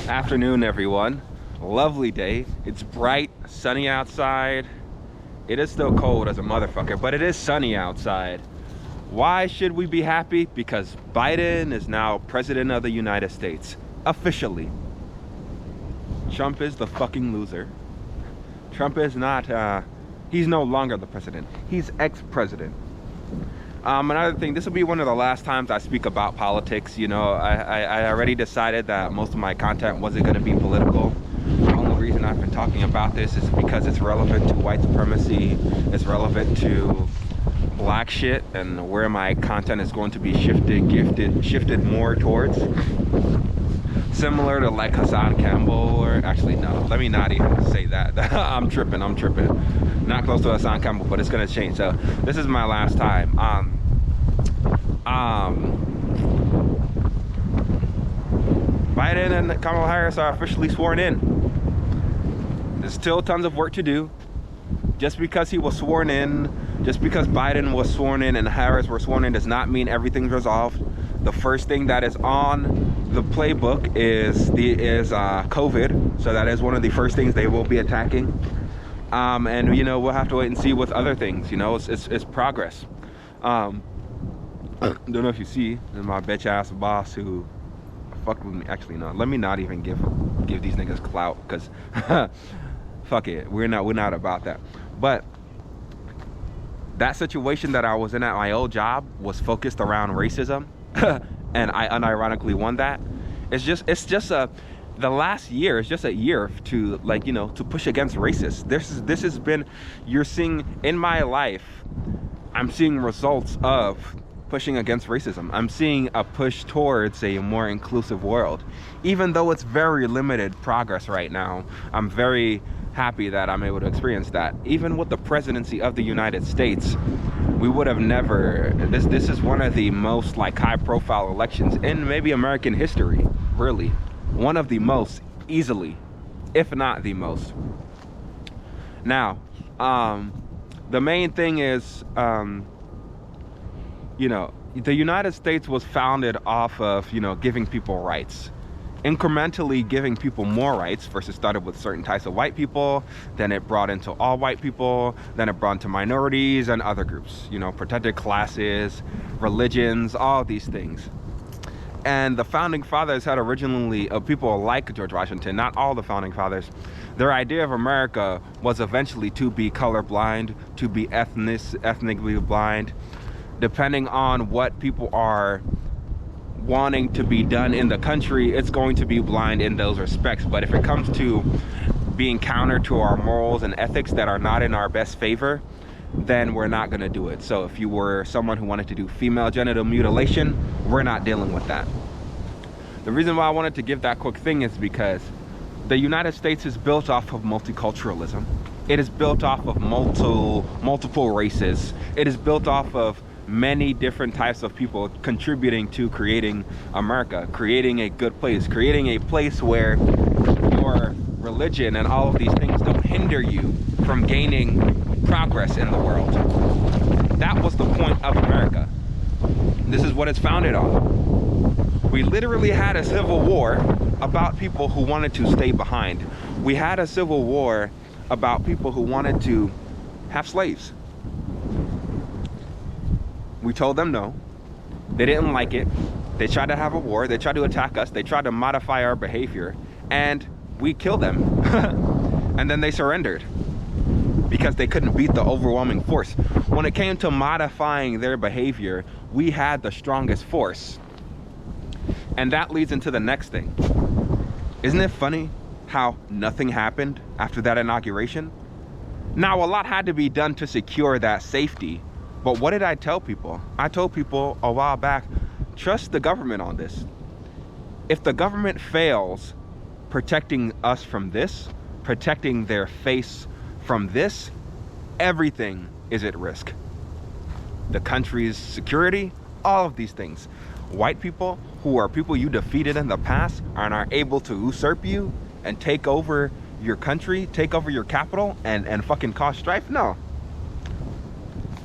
Afternoon, everyone. Lovely day. It's bright, sunny outside. It is still cold as a motherfucker, but it is sunny outside. Why should we be happy? Because Biden is now president of the United States. Officially. Trump is the fucking loser. Trump is not, he's no longer the president. He's ex-president. Another thing, this will be one of the last times I speak about politics. You know, I already decided that most of my content wasn't going to be political. The only reason I've been talking about this is because it's relevant to white supremacy. It's relevant to black shit and where my content is going to be shifted more towards. Similar to like Hassan Campbell, or actually no, let me not even say that. I'm tripping. Not close to Hassan Campbell, but it's gonna change. So this is my last time. Biden and Kamala Harris are officially sworn in. There's still tons of work to do. Just because he was sworn in, just because Biden was sworn in and Harris were sworn in, does not mean everything's resolved. The first thing that is on the playbook is COVID. So that is one of the first things they will be attacking. And you know, we'll have to wait and see with other things. You know, it's progress. Don't know if you see my bitch ass boss who fucked with me. Actually, no. Let me not even give these niggas clout, because fuck it. We're not about that. But that situation that I was in at my old job was focused around racism. And I unironically won that. It's just the last year is just a year to, like, you know, to push against racists. This has been, you're seeing in my life, I'm seeing results of pushing against racism. I'm seeing a push towards a more inclusive world. Even though it's very limited progress right now, I'm very happy that I'm able to experience that. Even with the presidency of the United States, we would have never, this is one of the most like high profile elections in maybe American history, really. One of the most, easily, if not the most. Now, the main thing is, you know, the United States was founded off of, you know, giving people rights. Incrementally giving people more rights. First it started with certain types of white people, then it brought into all white people, then it brought into minorities and other groups, you know, protected classes, religions, all these things. And the founding fathers had originally, people like George Washington, not all the founding fathers, their idea of America was eventually to be colorblind, to be ethnically blind, depending on what people are wanting to be done in the country, it's going to be blind in those respects. But if it comes to being counter to our morals and ethics that are not in our best favor, then we're not going to do it. So if you were someone who wanted to do female genital mutilation, we're not dealing with that. The reason why I wanted to give that quick thing is because the United States is built off of multiculturalism. It is built off of multiple races. It is built off of many different types of people contributing to creating America, creating a good place, creating a place where your religion and all of these things don't hinder you from gaining progress in the world. That was the point of America. This is what it's founded on. We literally had a civil war about people who wanted to stay behind. We had a civil war about people who wanted to have slaves. We told them no. They didn't like it. They tried to have a war. They tried to attack us. They tried to modify our behavior. And we killed them. And then they surrendered because they couldn't beat the overwhelming force. When it came to modifying their behavior, we had the strongest force. And that leads into the next thing. Isn't it funny how nothing happened after that inauguration? Now, a lot had to be done to secure that safety. But what did I tell people? I told people a while back, trust the government on this. If the government fails protecting us from this, protecting their face from this, everything is at risk. The country's security, all of these things. White people, who are people you defeated in the past, and are able to usurp you and take over your country, take over your capital, and fucking cause strife? No.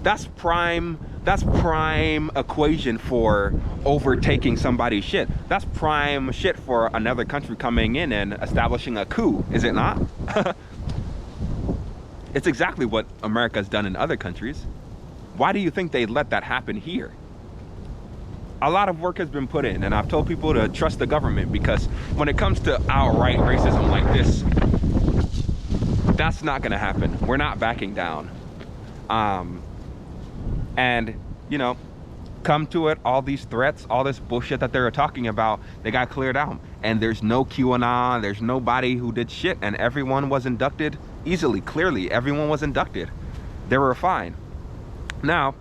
That's prime That's prime equation for overtaking somebody's shit. That's prime shit for another country coming in and establishing a coup, is it not? It's exactly what America's done in other countries. Why do you think they let that happen here? A lot of work has been put in, and I've told people to trust the government, because when it comes to outright racism like this, that's not gonna happen. We're not backing down. And, you know, come to it, all these threats, all this bullshit that they were talking about, they got cleared out. And there's no QAnon, there's nobody who did shit, and everyone was inducted easily, clearly. Everyone was inducted. They were fine. Now,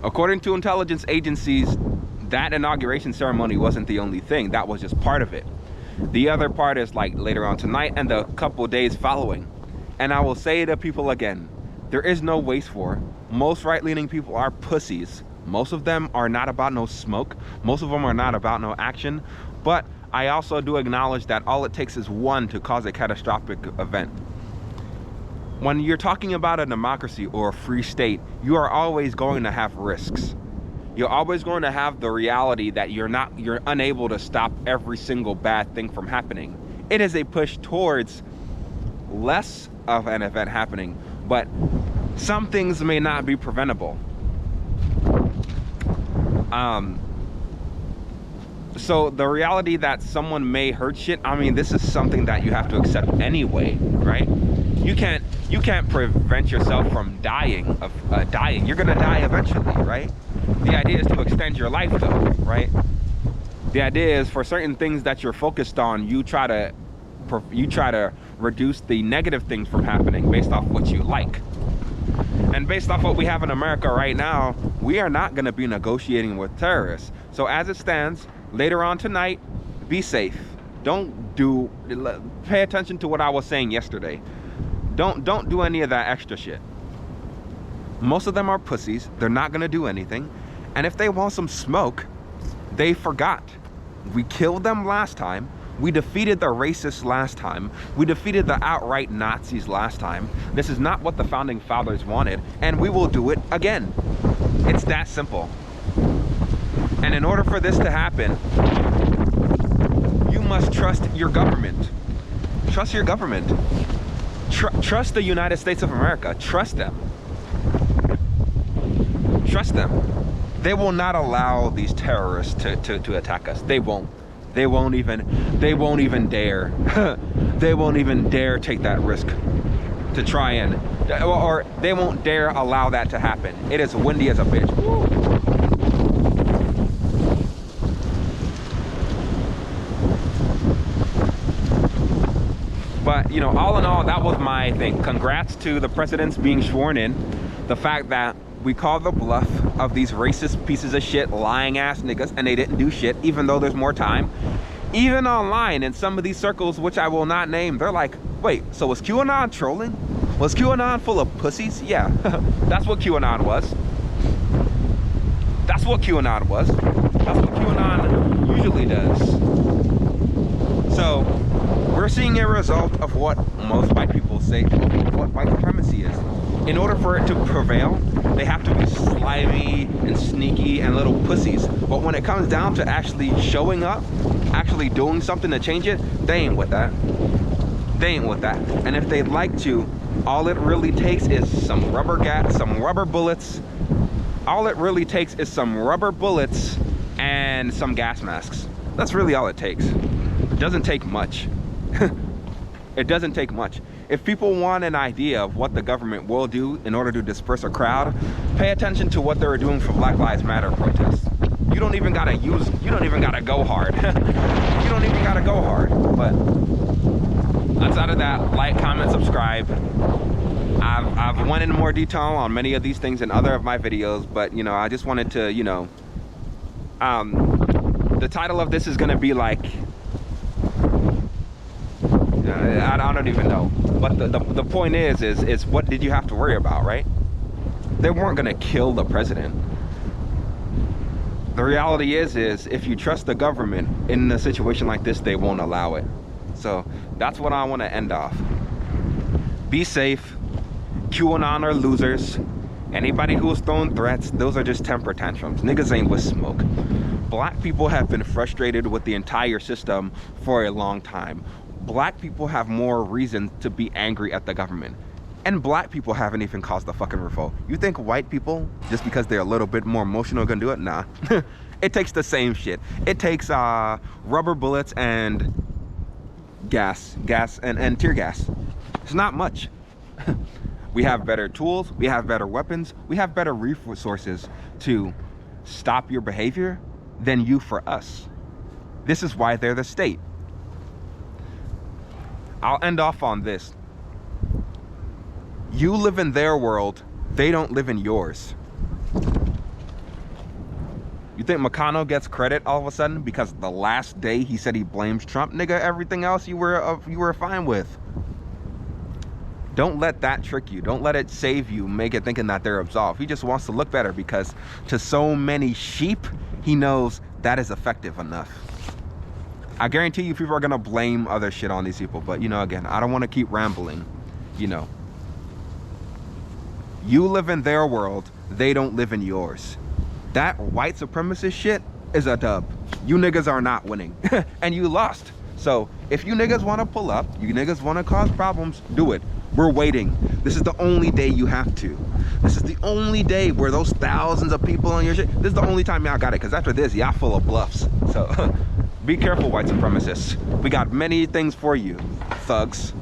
according to intelligence agencies, that inauguration ceremony wasn't the only thing. That was just part of it. The other part is like later on tonight and the couple days following. And I will say to people again, there is no waste war. Most right-leaning people are pussies. Most of them are not about no smoke. Most of them are not about no action. But I also do acknowledge that all it takes is one to cause a catastrophic event. When you're talking about a democracy or a free state, you are always going to have risks. You're always going to have the reality that you're unable to stop every single bad thing from happening. It is a push towards less of an event happening, but some things may not be preventable. So the reality that someone may hurt shit, I mean, this is something that you have to accept anyway, right? You can't prevent yourself from dying. You're gonna die eventually, right? The idea is to extend your life though, right? The idea is for certain things that you're focused on, you try to reduce the negative things from happening based off what you like. And based off what we have in America right now, we are not going to be negotiating with terrorists. So as it stands, later on tonight, be safe. Pay attention to what I was saying yesterday. Don't do any of that extra shit. Most of them are pussies. They're not going to do anything. And if they want some smoke, they forgot. We killed them last time. We defeated the racists last time. We defeated the outright Nazis last time. This is not what the founding fathers wanted, and we will do it again. It's that simple. And in order for this to happen, you must trust your government. Trust your government. Trust the United States of America. Trust them. Trust them. They will not allow these terrorists to attack us. They won't. They won't even dare. They won't even dare take that risk to try and, or they won't dare allow that to happen. It is windy as a bitch. Woo. But, you know, all in all, that was my thing. Congrats to the presidents being sworn in. The fact that we called the bluff of these racist pieces of shit, lying ass niggas, and they didn't do shit, even though there's more time. Even online, in some of these circles, which I will not name, they're like, wait, so was QAnon trolling? Was QAnon full of pussies? Yeah, that's what QAnon was. That's what QAnon was. That's what QAnon usually does. So, we're seeing a result of what most white people say, what white supremacy is. In order for it to prevail, they have to be slimy and sneaky and little pussies. But when it comes down to actually showing up, actually doing something to change it, they ain't with that. They ain't with that. And if they'd like to, all it really takes is some rubber bullets. All it really takes is some rubber bullets and some gas masks. That's really all it takes. It doesn't take much. It doesn't take much. If people want an idea of what the government will do in order to disperse a crowd, pay attention to what they were doing for Black Lives Matter protests. You don't even gotta go hard. You don't even gotta go hard. But outside of that, like, comment, subscribe. I've went into more detail on many of these things in other of my videos, but you know, I just wanted to, you know, the title of this is gonna be like, I don't even know. But the point is what did you have to worry about, right? They weren't gonna kill the president. The reality is if you trust the government in a situation like this, they won't allow it. So that's what I want to end off. Be safe. QAnon are losers. Anybody who's throwing threats, those are just temper tantrums. Niggas ain't with smoke. Black people have been frustrated with the entire system for a long time. Black people have more reason to be angry at the government. And black people haven't even caused the fucking revolt. You think white people, just because they're a little bit more emotional, are gonna do it? Nah. It takes the same shit. It takes rubber bullets and gas and tear gas. It's not much. We have better tools, we have better weapons, we have better resources to stop your behavior than you for us. This is why they're the state. I'll end off on this. You live in their world, they don't live in yours. You think McConnell gets credit all of a sudden because the last day he said he blames Trump? Nigga, everything else you were fine with. Don't let that trick you. Don't let it save you, make it thinking that they're absolved. He just wants to look better because to so many sheep, he knows that is effective enough. I guarantee you people are gonna blame other shit on these people, but you know, again, I don't want to keep rambling, you know. You live in their world, they don't live in yours. That white supremacist shit is a dub. You niggas are not winning, and you lost. So if you niggas want to pull up, you niggas want to cause problems, do it. We're waiting. This is the only day you have to. This is the only day where those thousands of people on your shit, this is the only time y'all got it, because after this, y'all full of bluffs. So be careful, white supremacists. We got many things for you, thugs.